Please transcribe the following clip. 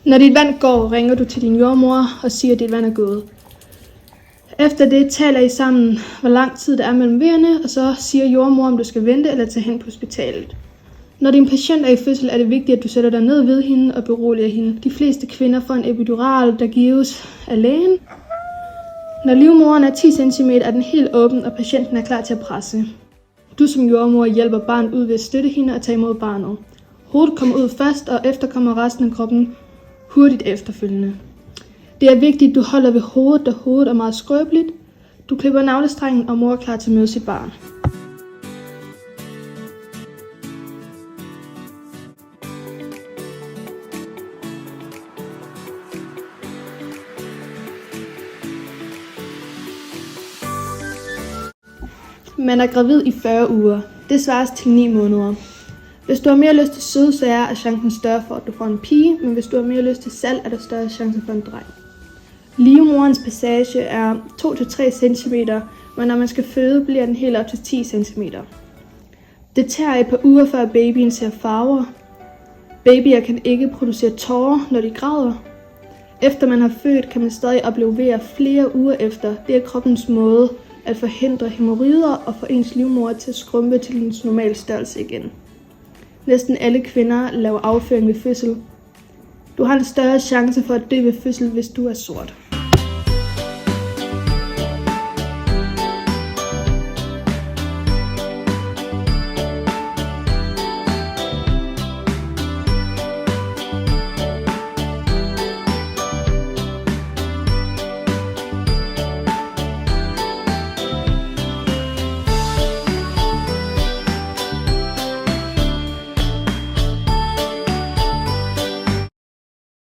Når dit vand går, ringer du til din jordmor og siger, at dit vand er gået. Efter det taler I sammen, hvor lang tid der er mellem vejerne, og så siger jordmor, om du skal vente eller tage hen på hospitalet. Når din patient er i fødsel, er det vigtigt, at du sætter dig ned ved hende og beroliger hende. De fleste kvinder får en epidural, der gives af lægen. Når livmoderen er 10 cm, er den helt åben, og patienten er klar til at presse. Du som jordmor hjælper barnet ud ved at støtte hende og tage imod barnet. Hovedet kommer ud først, og efter kommer resten af kroppen hurtigt efterfølgende. Det er vigtigt, at du holder ved hovedet, da hovedet er meget skrøbeligt. Du klipper navlestrengen, og mor er klar til at møde sit barn. Man er gravid i 40 uger. Det svares til 9 måneder. Hvis du har mere lyst til sødsager, er chancen større for, at du får en pige, men hvis du har mere lyst til salt, er der større chance for en dreng. Livmoderens passage er 2-3 cm, men når man skal føde, bliver den helt op til 10 cm. Det tager et par uger, før babyen ser farver. Babyer kan ikke producere tårer, når de græder. Efter man har født, kan man stadig opleve vejer flere uger efter. Det er kroppens måde at forhindre hæmorrider og få ens livmoder til at skrumpe til dens normale størrelse igen. Næsten alle kvinder laver afføring ved fødsel. Du har en større chance for at dø ved fødsel, hvis du er sort.